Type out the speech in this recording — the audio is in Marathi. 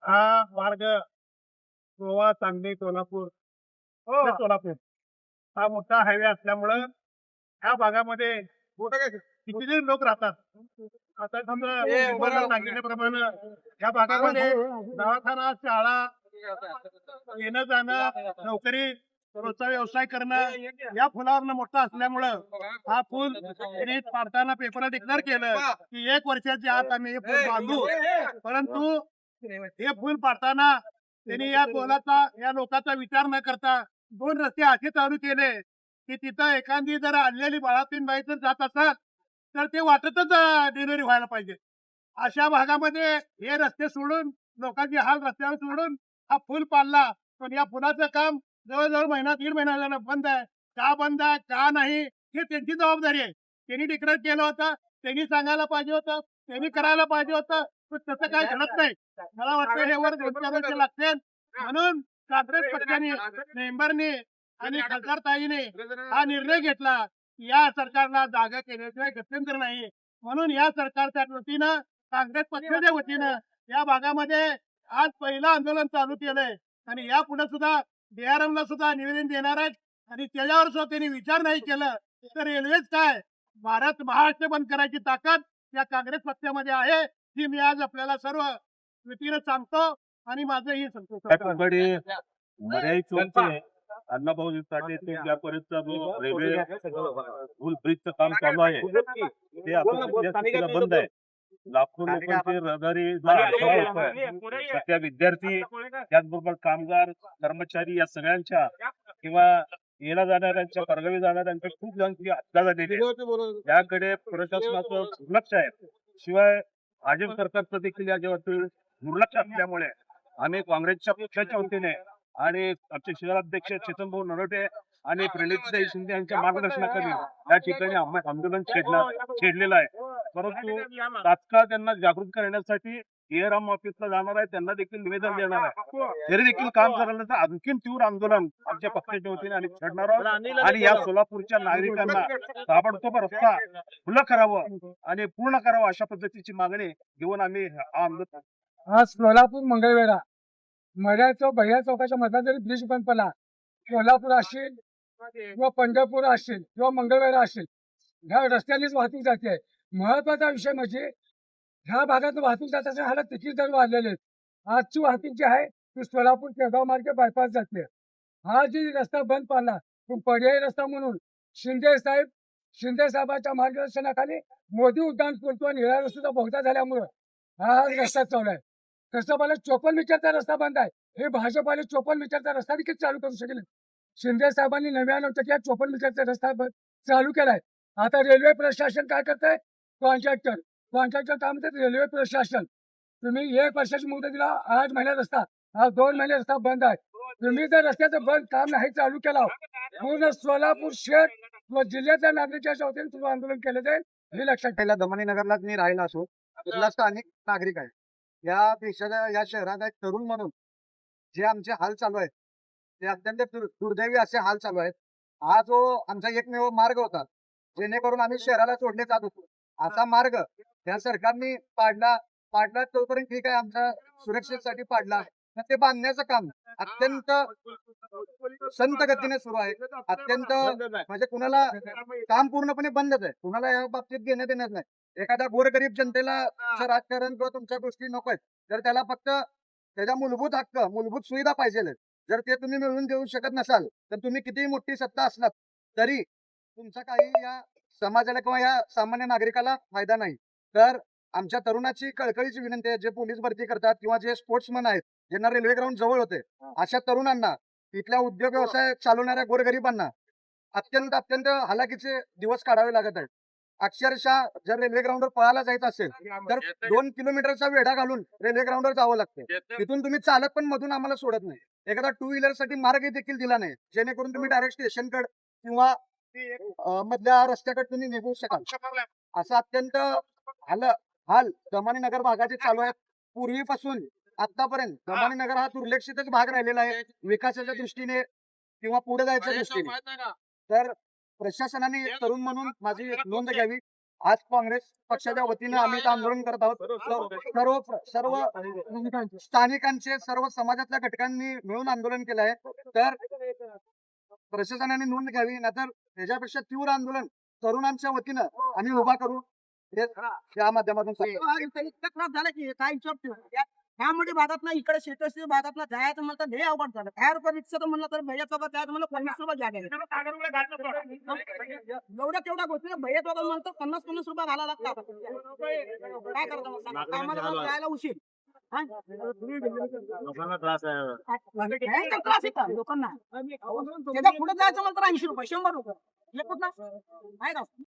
हा मार्ग गोवा, सांगली, सोलापूर ते सोलापूर हा मोठा हायवे असल्यामुळं ह्या भागामध्ये किती लोक राहतात. आता समजा तुम्हाला सांगितल्याप्रमाणे या भागामध्ये दवाखाना, शाळा, येणं जाणं, नोकरी, रोजचा व्यवसाय करणं या फुलावरनं मोठा असल्यामुळं हा फुल त्यांनी पाडताना पेपरात डिक्लेअर केलं की 1 वर्षाच्या आत आम्ही हे फुल बांधू. परंतु हे फुल पाडताना त्यांनी या पोलाचा या लोकांचा विचार न करता 2 रस्ते असे चालू केले की तिथं एखादी जर आणलेली बाळातीन बाई जर जात असतात तर ते वाटतच डिलिव्हरी व्हायला पाहिजे. अशा भागामध्ये हे रस्ते सोडून लोकांचे हाल रस्त्यावर सोडून हा पूल पाडला. पण या पुलाचं काम जवळजवळ महिना 1.5 महिना झाला बंद आहे. का बंद आहे का नाही हे त्यांची जबाबदारी आहे. त्यांनी डिक्लेअर केलं होतं, त्यांनी सांगायला पाहिजे होतं, त्यांनी करायला पाहिजे होतं, पण तसं काय घडत नाही. मला वाटतं हे वर 2-4 वर्ष लागतील. म्हणून काँग्रेस पक्षाने, मेंबरने आणि खासदार ताईने हा निर्णय घेतला की या सरकारला जागा केल्याशिवाय गत्यंतर नाही. म्हणून या सरकारच्या वतीनं, काँग्रेस पक्षाच्या वतीनं या भागामध्ये आज पहिलं आंदोलन चालू केलंय आणि यापुढे सुद्धा DRM ला सुद्धा निवेदन देणार आहेत. आणि त्याच्यावर सुद्धा त्यांनी विचार नाही केलं तर रेल्वेच काय महाराष्ट्र बंद करायची ताकद या काँग्रेस पक्षामध्ये आहे. ही मी आज आपल्याला सर्व वतीनं सांगतो आणि माझं ही सांगतो. मर्यादित चौकचे अण्णाभाऊ साठे ते ज्यापर्यंत जो रेल्वे पूल ब्रिजचं काम चालू आहे ते आता बंद आहे. लाखो लोकांचे रहदारी त्या विद्यार्थी त्याचबरोबर कामगार कर्मचारी या सगळ्यांच्या किंवा येण्या जाणाऱ्यांच्या परगावी जाणाऱ्यांच्या खूप जणांची हत्या झालेली आहे. याकडे प्रशासनाचं दुर्लक्ष आहे. शिवाय भाजप सरकारचं देखील याच्यावरती दुर्लक्ष असल्यामुळे आम्ही काँग्रेसच्या पक्षाच्या वतीने आणि आमचे शहराध्यक्ष चेतन भाऊ नरोटे आणि प्रणितताई शिंदे यांच्या मार्गदर्शनाखाली या ठिकाणी आंदोलन छेडलेलं आहे. परंतु तात्काळ त्यांना जागृत करण्यासाठी DRM ऑफिसला जाणार आहे, त्यांना देखील निवेदन देणार आहे. तरी देखील काम झालं तर आणखीन तीव्र आंदोलन आमच्या पक्षाच्या वतीने आणि छेडणार आहोत आणि या सोलापूरच्या नागरिकांना ताबडतोब रस्ता खुला करावं आणि पूर्ण करावं अशा पद्धतीची मागणी घेऊन आम्ही आंदोलन. आज सोलापूर मंगळवेढा मर्यादा चौक भैया चौकाच्या मधला जरी ब्रिज बंद पडला, सोलापूर असेल किंवा पंढरपूर असेल किंवा मंगळवेढा असेल, ह्या रस्त्यानेच वाहतूक जाते. महत्वाचा विषय म्हणजे ह्या भागात वाहतूक जात असताना ह्याला तिकीट दर वाढलेले आहेत. आजची वाहतूक जी आहे ती सोलापूर केगाव मार्गे बायपास जाते. हा जी रस्ता बंद पडला तो पर्यायी रस्ता म्हणून शिंदे साहेबांच्या मार्गदर्शनाखाली मोदी उड्डाण पूल निळ्या रस्त्याचा बहुधा झाल्यामुळं हा रस्ता चालू आहे. तसं मला 54 मीटरचा रस्ता बंद आहे. हे भाजपाने 54 मीटरचा रस्ता देखील चालू करू शकेल. शिंदे साहेबांनी 99% 54 मीटरचा रस्ता चालू केलाय. आता रेल्वे प्रशासन काय करतंय? कॉन्ट्रॅक्टर काय म्हणतात? रेल्वे प्रशासन तुम्ही 1 वर्षाची मुदत दिला, 8 महिने रस्ता, हा 2 महिने रस्ता बंद आहे. तुम्ही जर रस्त्याचं बंद काम नाही चालू केला, पूर्ण सोलापूर शहर व जिल्ह्यातल्या नागरिकांच्या वतीने तुम्ही आंदोलन केलं जाईल हे लक्षात ठेवा. दमणी नगरलाच मी राहिला असो, तिथला स्थानिक नागरिक आहे. या देशाच्या या शहरात एक तरुण म्हणून जे आमचे हाल चालू आहेत ते अत्यंत दुर्दैवी असे हाल चालू आहेत. हा जो आमचा एकमेव मार्ग होता जेणेकरून आम्ही शहराला सोडले जात होतो, असा मार्ग या सरकारने पाडला तोपर्यंत ठीक आहे, आमच्या सुरक्षेसाठी पाडला. ते बांधण्याचं काम अत्यंत संत गतीने सुरू आहे. अत्यंत म्हणजे कुणाला काम पूर्णपणे बंदच आहे. कुणाला या बाबतीत घेण्यात येणार नाही. एखाद्या गोरगरीब जनतेला राजकारण किंवा तुमच्या गोष्टी नको आहेत तर त्याला फक्त त्याच्या मूलभूत हक्क, मूलभूत सुविधा पाहिजे. जर ते तुम्ही मिळवून देऊ शकत नसाल तर तुम्ही कितीही मोठी सत्ता असलात तरी तुमचा काही या समाजाला किंवा या सामान्य नागरिकाला फायदा नाही. तर आमच्या तरुणाची कळकळीची विनंती आहे, जे पोलीस भरती करतात किंवा जे स्पोर्ट्समन आहेत, ज्यांना रेल्वे ग्राउंड जवळ होते, अशा तरुणांना, तिथल्या उद्योग व्यवसाय चालवणाऱ्या गोरगरिबांना अत्यंत हालाकीचे दिवस काढावे लागत आहेत. अक्षरशः जर रेल्वे ग्राउंडवर पळायला जायचं असेल तर 2 किलोमीटरचा वेढा घालून रेल्वे ग्राउंडवर जावं लागतं. तिथून तुम्ही चालत पण मधून आम्हाला सोडत नाही. एखादा 2 व्हीलर साठी मार्ग देखील दिला नाही जेणेकरून तुम्ही डायरेक्ट स्टेशनकडे किंवा मधल्या रस्त्याकडे तुम्ही निघू शकाल. असं अत्यंत हाल दमानी नगर भागाचे चालू आहेत. पूर्वीपासून आतापर्यंत दमानी नगर हा दुर्लक्षितच भाग राहिलेला आहे विकासाच्या दृष्टीने किंवा पुढे जायच्या दृष्टीने. तर प्रशासनाने तरुण म्हणून माझी नोंद घ्यावी. आज काँग्रेस पक्षाच्या वतीनं आम्ही इथं आंदोलन करत आहोत. सर्व स्थानिकांचे सर्व समाजातल्या घटकांनी मिळून आंदोलन केलं आहे. तर प्रशासनाने नोंद घ्यावी, नाहीतर त्याच्यापेक्षा तीव्र आंदोलन तरुणांच्या वतीनं आम्ही उभा करू. हे या माध्यमातून सांगतो. इतका त्रास झाला की काय विचार ह्यामध्ये भागात ना इकडे शेतकरी भागात ना जायचं म्हणतात हे अवघड झालं. 10 रुपये रिक्षा तर म्हणलं तर भैया सोबत जायचं म्हणलं 50 रुपये जागा एवढ्या तेवढ्या गोष्टी भैया सोबत म्हणतो 50-50 रुपये घालायला लागतात. काय करतो कामाला जायला उशीर. लोकांना त्रास आहे. भयंकर त्रास येतात लोकांना. त्याच्या पुढे जायचं म्हणलं तर 80 रुपये 100 रुपये. हे कुठं आहे का